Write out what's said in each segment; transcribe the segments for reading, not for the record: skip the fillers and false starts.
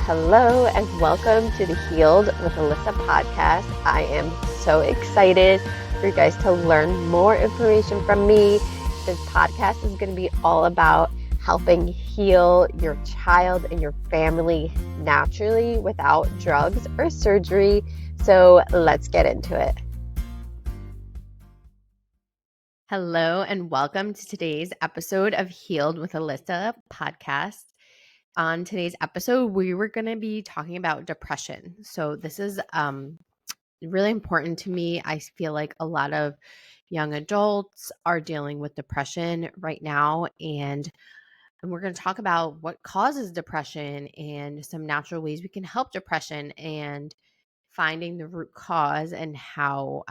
Hello, and welcome to the Healed with Alyssa podcast. I am so excited for you guys to learn more information from me. This podcast is going to be all about helping heal your child and your family naturally without drugs or surgery. So let's get into it. Hello, and welcome to today's episode of Healed with Alyssa podcast. On today's episode, we were going to be talking about depression. So this is really important to me. I feel like a lot of young adults are dealing with depression right now, and we're going to talk about what causes depression and some natural ways we can help depression and finding the root cause and how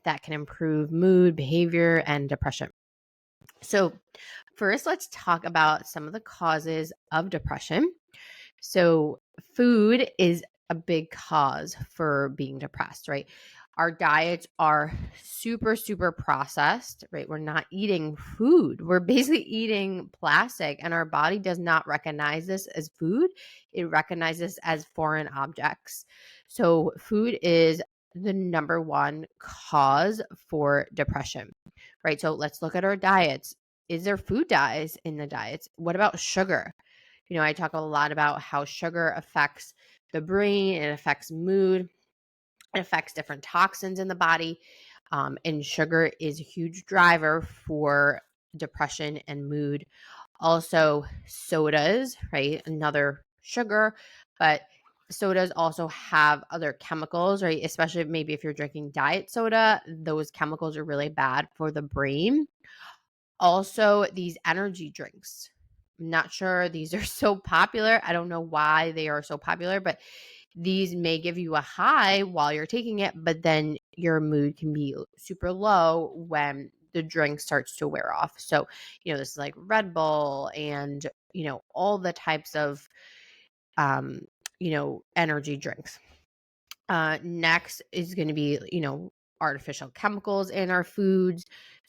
that can improve mood, behavior, and depression. So first, let's talk about some of the causes of depression. So food is a big cause for being depressed, right? Our diets are super processed, right? We're not eating food. We're basically eating plastic, and our body does not recognize this as food. It recognizes as foreign objects. So food is the number one cause for depression, right? So let's look at our diets. Is there food dyes in the diets? What about sugar? I talk a lot about how sugar affects the brain, it affects mood, it affects different toxins in the body. And sugar is a huge driver for depression and mood. Also, sodas, right? Another sugar, but sodas also have other chemicals, right? Especially maybe if you're drinking diet soda, those chemicals are really bad for the brain. Also, these energy drinks. I'm not sure these are so popular. I don't know why they are so popular, but these may give you a high while you're taking it, but then your mood can be super low when the drink starts to wear off. So, this is like Red Bull and, all the types of, energy drinks. Next is going to be, artificial chemicals in our foods.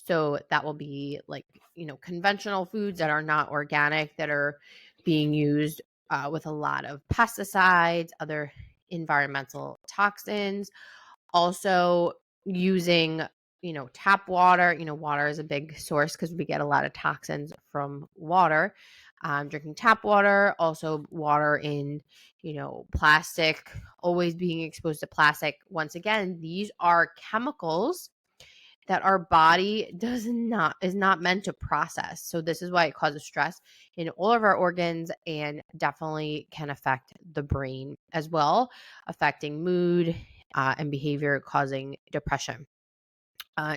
So that will be like, conventional foods that are not organic, that are being used with a lot of pesticides, other environmental toxins. Also using, tap water. Water is a big source because we get a lot of toxins from water. Drinking tap water, also water in, plastic, always being exposed to plastic. Once again, these are chemicals that our body is not meant to process. So this is why it causes stress in all of our organs and definitely can affect the brain as well, affecting mood and behavior, causing depression.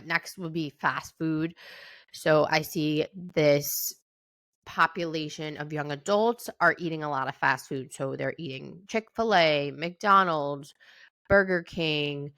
Next would be fast food. So I see this population of young adults are eating a lot of fast food. So they're eating Chick-fil-A, McDonald's, Burger King,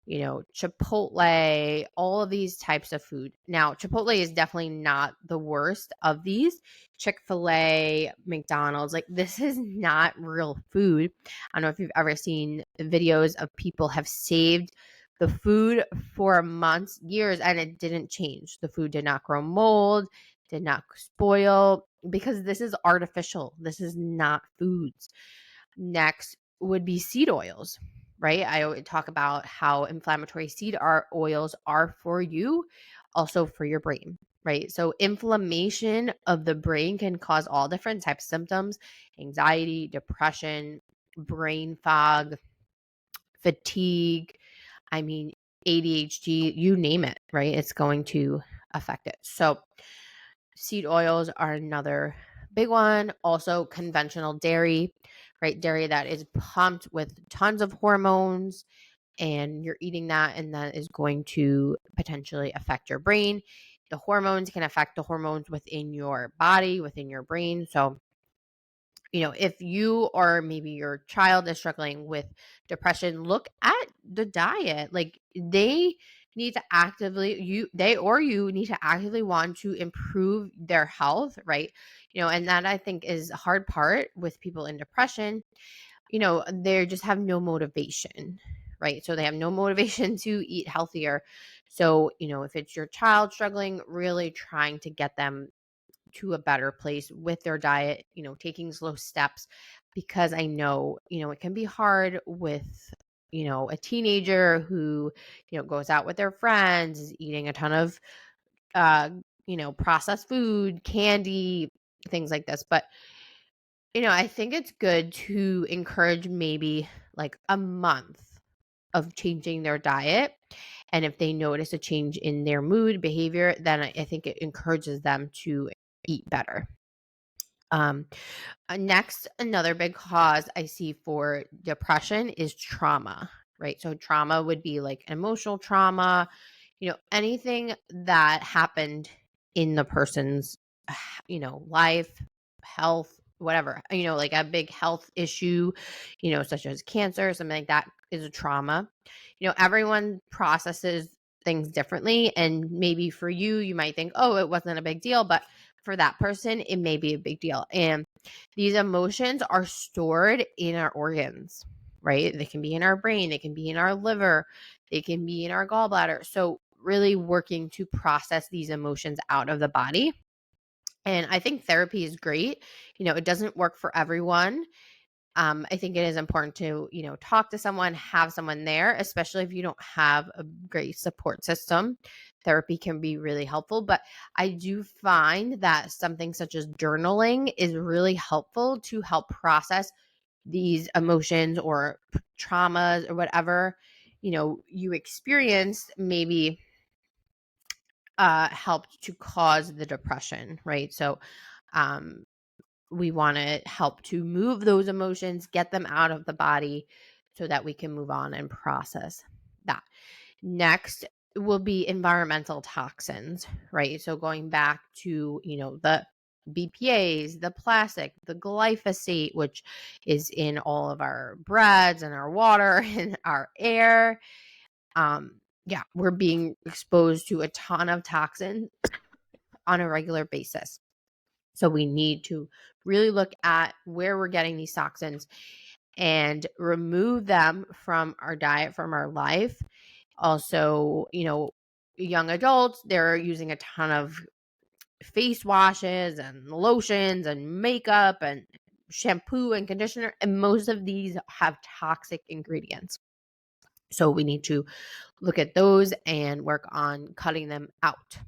Chipotle, all of these types of food. Now, Chipotle is definitely not the worst of these. Chick-fil-A, McDonald's, like this is not real food. I don't know if you've ever seen videos of people have saved the food for months, years, and it didn't change. The food did not grow mold, did not spoil, because this is artificial. This is not foods. Next would be seed oils, right? I always talk about how inflammatory seed oils are for you, also for your brain, right? So inflammation of the brain can cause all different types of symptoms: anxiety, depression, brain fog, fatigue, ADHD, you name it, right? It's going to affect it. So seed oils are another big one. Also conventional dairy, right? Dairy that is pumped with tons of hormones, and you're eating that, and that is going to potentially affect your brain. The hormones can affect the hormones within your body, within your brain. So if you or maybe your child is struggling with depression, look at the diet. Like they need to actively you need to actively want to improve their health, right? And that I think is a hard part with people in depression. They just have no motivation, right? So they have no motivation to eat healthier. So, if it's your child struggling, really trying to get them to a better place with their diet, taking slow steps, because I know, it can be hard with, a teenager who, goes out with their friends, is eating a ton of, uh, processed food, candy, things like this. But, I think it's good to encourage maybe like a month of changing their diet. And if they notice a change in their mood, behavior, then I think it encourages them to eat better. Um, Next, another big cause I see for depression is trauma, right? So trauma would be like emotional trauma, anything that happened in the person's, life, health, whatever, like a big health issue, such as cancer, something like that is a trauma. Everyone processes things differently. And maybe for you, you might think, oh, it wasn't a big deal. But for that person, it may be a big deal. And these emotions are stored in our organs, right? They can be in our brain, they can be in our liver, they can be in our gallbladder. So, really working to process these emotions out of the body. And I think therapy is great. It doesn't work for everyone. I think it is important to, talk to someone, have someone there, especially if you don't have a great support system. Therapy can be really helpful, but I do find that something such as journaling is really helpful to help process these emotions or traumas or whatever, you experienced, maybe helped to cause the depression, right? So, um, we want to help to move those emotions, get them out of the body so that we can move on and process that. Next will be environmental toxins, right? So going back to, the BPAs, the plastic, the glyphosate, which is in all of our breads and our water and our air. Yeah, we're being exposed to a ton of toxins on a regular basis. So we need to really look at where we're getting these toxins and remove them from our diet, from our life. Also, young adults, they're using a ton of face washes and lotions and makeup and shampoo and conditioner, and most of these have toxic ingredients. So we need to look at those and work on cutting them out.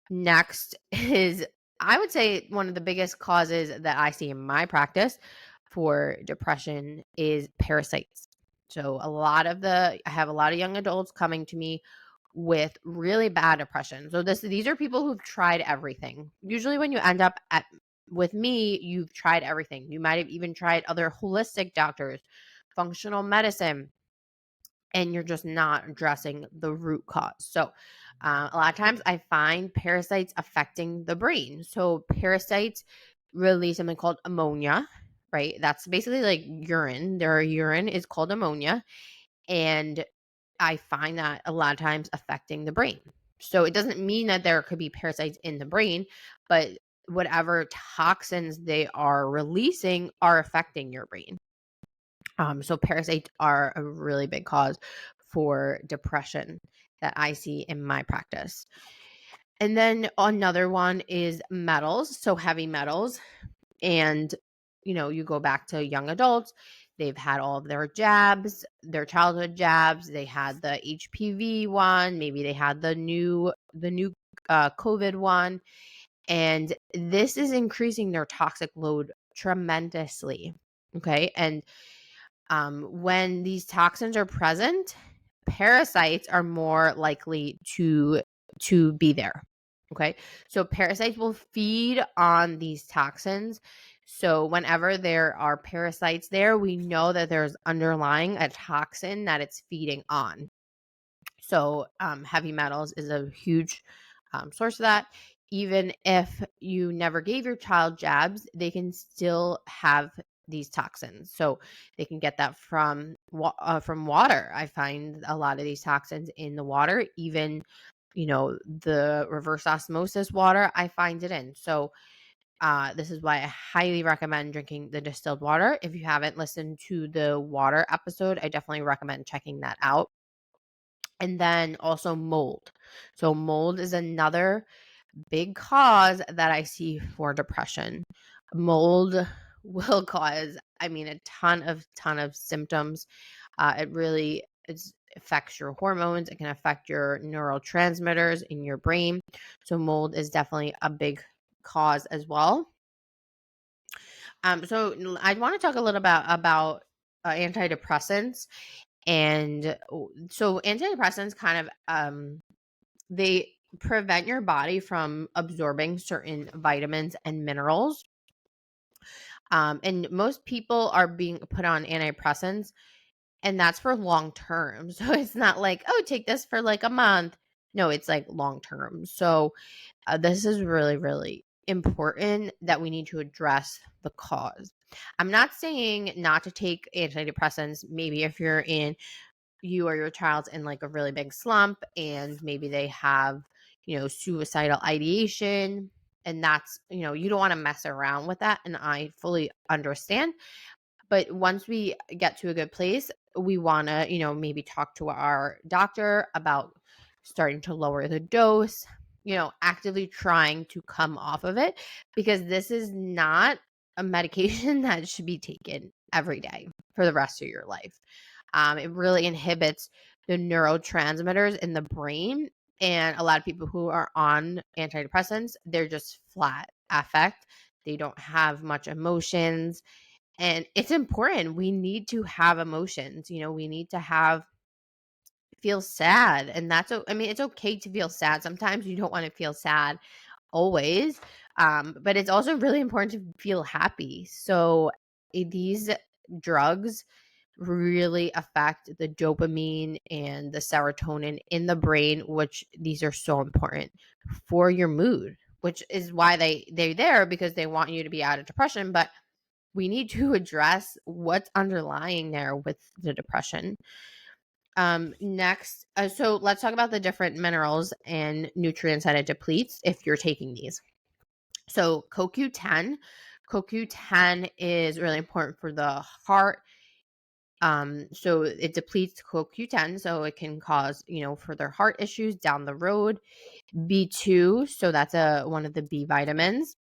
Next is, I would say, one of the biggest causes that I see in my practice for depression is parasites. So I have a lot of young adults coming to me with really bad depression. So these are people who've tried everything. Usually when you end up with me, you've tried everything. You might have even tried other holistic doctors, functional medicine, and you're just not addressing the root cause. So, a lot of times I find parasites affecting the brain. So, parasites release something called ammonia, right? That's basically like urine. Their urine is called ammonia. And I find that a lot of times affecting the brain. So, it doesn't mean that there could be parasites in the brain, but whatever toxins they are releasing are affecting your brain. So parasites are a really big cause for depression that I see in my practice. And then another one is metals, so heavy metals. And, you go back to young adults, they've had all of their jabs, their childhood jabs, they had the HPV one, maybe they had the new COVID one. And this is increasing their toxic load tremendously. Okay. And when these toxins are present, parasites are more likely to be there. Okay, so parasites will feed on these toxins. So whenever there are parasites there, we know that there's underlying a toxin that it's feeding on. So heavy metals is a huge source of that. Even if you never gave your child jabs, they can still have these toxins. So they can get that from water. I find a lot of these toxins in the water. Even the reverse osmosis water, I find it in. So this is why I highly recommend drinking the distilled water. If you haven't listened to the water episode, I definitely recommend checking that out. And then also mold. So mold is another big cause that I see for depression. Mold will cause, a ton of symptoms. It really affects your hormones. It can affect your neurotransmitters in your brain. So mold is definitely a big cause as well. So I want to talk a little about antidepressants. And so antidepressants kind of they prevent your body from absorbing certain vitamins and minerals. And most people are being put on antidepressants, and that's for long term. So it's not like, oh, take this for like a month. No, it's like long term. So this is really, really important that we need to address the cause. I'm not saying not to take antidepressants. Maybe if you or your child's in like a really big slump and maybe they have, suicidal ideation, and that's, you don't want to mess around with that. And I fully understand. But once we get to a good place, we want to, maybe talk to our doctor about starting to lower the dose, actively trying to come off of it, because this is not a medication that should be taken every day for the rest of your life. It really inhibits the neurotransmitters in the brain. And a lot of people who are on antidepressants, they're just flat affect. They don't have much emotions. And it's important. We need to have emotions. We need to feel sad. And it's okay to feel sad. Sometimes you don't want to feel sad always. But it's also really important to feel happy. So these drugs really affect the dopamine and the serotonin in the brain, which these are so important for your mood, which is why they're there, because they want you to be out of depression. But we need to address what's underlying there with the depression. Next, so let's talk about the different minerals and nutrients that it depletes if you're taking these. So CoQ10 is really important for the heart. So it depletes CoQ10, so it can cause, further heart issues down the road. B2, so that's one of the B vitamins.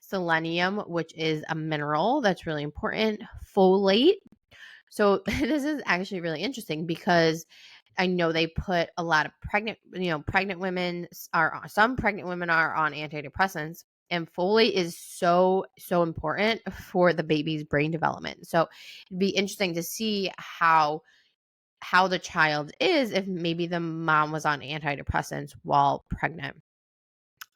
Selenium, which is a mineral that's really important. Folate. So this is actually really interesting because I know they put a lot of pregnant women some pregnant women are on antidepressants, and folate is so, so important for the baby's brain development. So it'd be interesting to see how the child is if maybe the mom was on antidepressants while pregnant.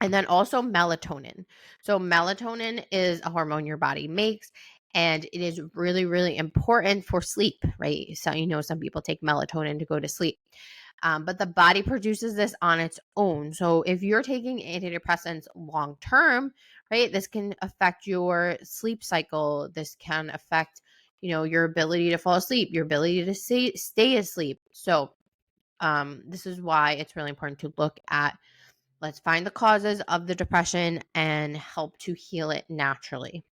And then also melatonin. So melatonin is a hormone your body makes, and it is really, really important for sleep, right? So, some people take melatonin to go to sleep. But the body produces this on its own. So if you're taking antidepressants long term, right, this can affect your sleep cycle. This can affect, your ability to fall asleep, your ability to stay asleep. So this is why it's really important to look at, let's find the causes of the depression and help to heal it naturally.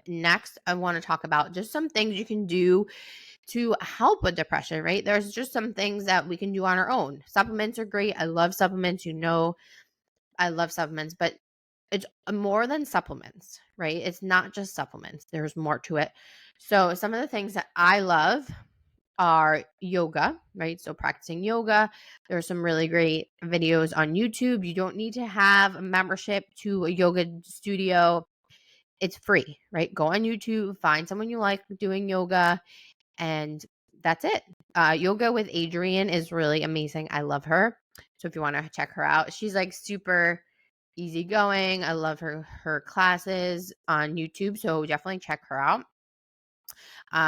Next, I want to talk about just some things you can do to help with depression, right? There's just some things that we can do on our own. Supplements are great. I love supplements. I love supplements, but it's more than supplements, right? It's not just supplements. There's more to it. So some of the things that I love are yoga, right? So practicing yoga. There's some really great videos on YouTube. You don't need to have a membership to a yoga studio. It's free, right? Go on YouTube, find someone you like doing yoga, and that's it. Yoga with Adrienne is really amazing. I love her. So if you want to check her out, she's like super easygoing. I love her classes on YouTube. So definitely check her out.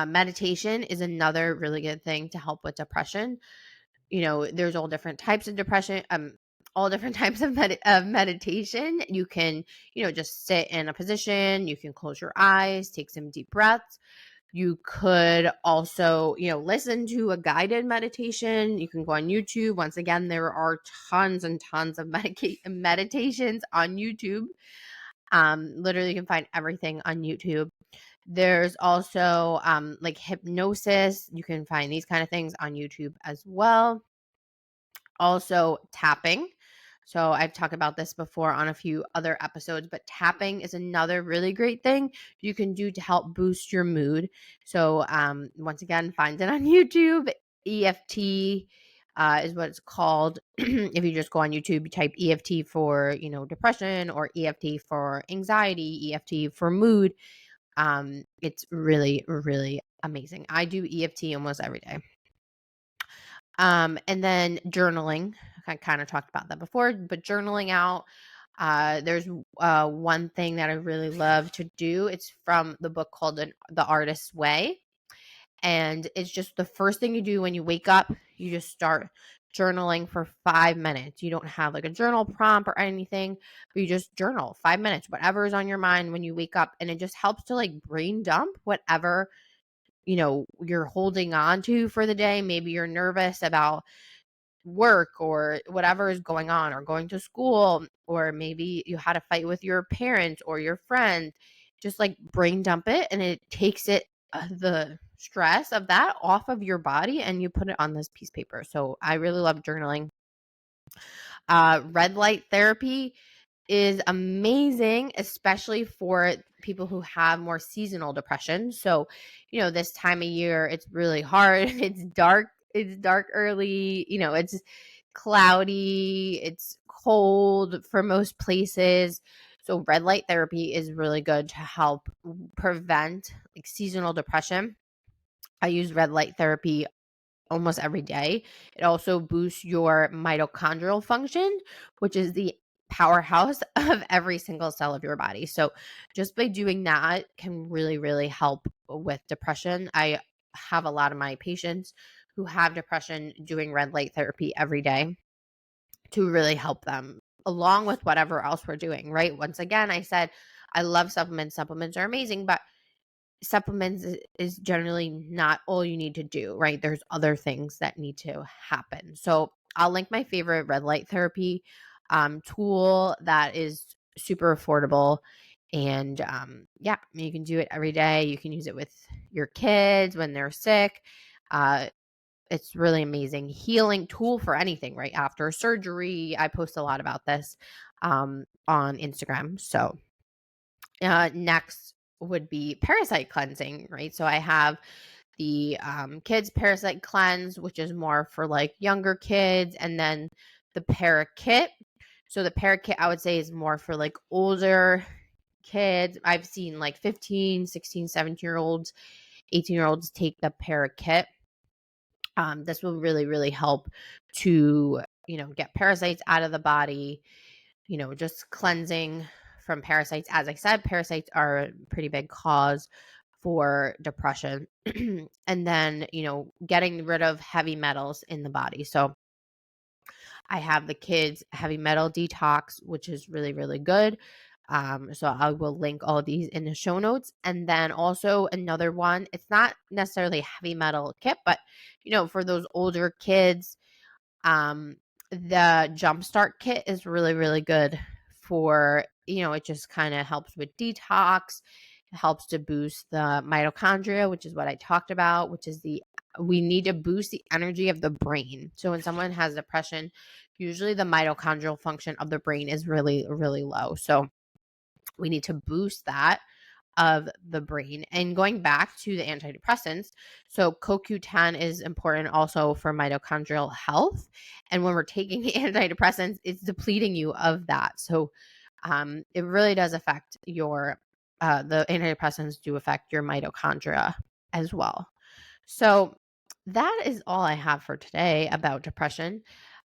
Meditation is another really good thing to help with depression. There's all different types of depression, all different types of meditation. You can, just sit in a position. You can close your eyes, take some deep breaths. You could also, listen to a guided meditation. You can go on YouTube. Once again, there are tons and tons of meditations on YouTube. Literally, you can find everything on YouTube. There's also like hypnosis. You can find these kind of things on YouTube as well. Also tapping. So I've talked about this before on a few other episodes, but tapping is another really great thing you can do to help boost your mood. So once again, find it on YouTube. EFT is what it's called. If you just go on YouTube, you type EFT for, depression, or EFT for anxiety, EFT for mood. It's really, really amazing. I do EFT almost every day. And then journaling. I kind of talked about that before, but journaling out. There's one thing that I really love to do. It's from the book called The Artist's Way. And it's just the first thing you do when you wake up. You just start journaling for 5 minutes. You don't have like a journal prompt or anything, but you just journal 5 minutes, whatever is on your mind when you wake up. And it just helps to like brain dump whatever you're holding on to for the day. Maybe you're nervous about work or whatever is going on, or going to school, or maybe you had a fight with your parents or your friend. Just like brain dump it, and it takes the stress of that off of your body, and you put it on this piece of paper. So I really love journaling. Red light therapy is amazing, especially for people who have more seasonal depression. So, this time of year, it's really hard. It's dark. It's dark early. It's cloudy. It's cold for most places. So red light therapy is really good to help prevent like seasonal depression. I use red light therapy almost every day. It also boosts your mitochondrial function, which is the powerhouse of every single cell of your body. So just by doing that can really, really help with depression. I have a lot of my patients who have depression doing red light therapy every day to really help them, along with whatever else we're doing, right? Once again, I said I love supplements. Supplements are amazing, but supplements is generally not all you need to do, right? There's other things that need to happen. So I'll link my favorite red light therapy tool that is super affordable. And you can do it every day. You can use it with your kids when they're sick. It's really amazing healing tool for anything, right? After surgery, I post a lot about this on Instagram. So next would be parasite cleansing, right? So I have the kids parasite cleanse, which is more for like younger kids, and then the para kit. So the para kit, I would say, is more for like older kids. I've seen like 15, 16, 17-year-olds, 18-year-olds take the para kit. This will really, really help to, get parasites out of the body, just cleansing from parasites. As I said, parasites are a pretty big cause for depression. And then, getting rid of heavy metals in the body. So I have the kids heavy metal detox, which is really, really good. So I will link all of these in the show notes. And then also another one, it's not necessarily a heavy metal kit, but for those older kids, the Jumpstart kit is really, really good for, it just kind of helps with detox. It helps to boost the mitochondria, which is what I talked about, which is we need to boost the energy of the brain. So when someone has depression, usually the mitochondrial function of the brain is really, really low. So we need to boost that of the brain. And going back to the antidepressants, so CoQ10 is important also for mitochondrial health. And when we're taking the antidepressants, it's depleting you of that. So it really does affect the antidepressants do affect your mitochondria as well. So that is all I have for today about depression.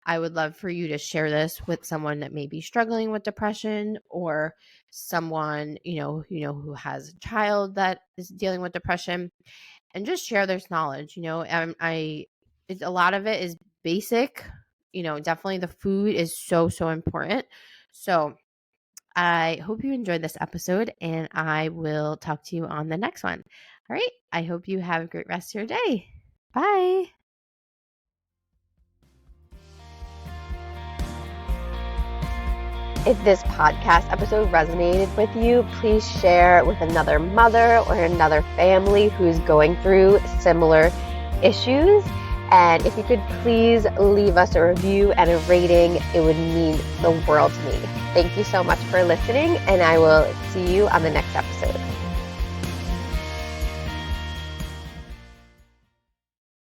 I would love for you to share this with someone that may be struggling with depression, or someone, who has a child that is dealing with depression, and just share this knowledge. A lot of it is basic, definitely the food is so, so important. So I hope you enjoyed this episode, and I will talk to you on the next one. All right. I hope you have a great rest of your day. Bye. If this podcast episode resonated with you, please share it with another mother or another family who's going through similar issues. And if you could please leave us a review and a rating, it would mean the world to me. Thank you so much for listening, and I will see you on the next episode.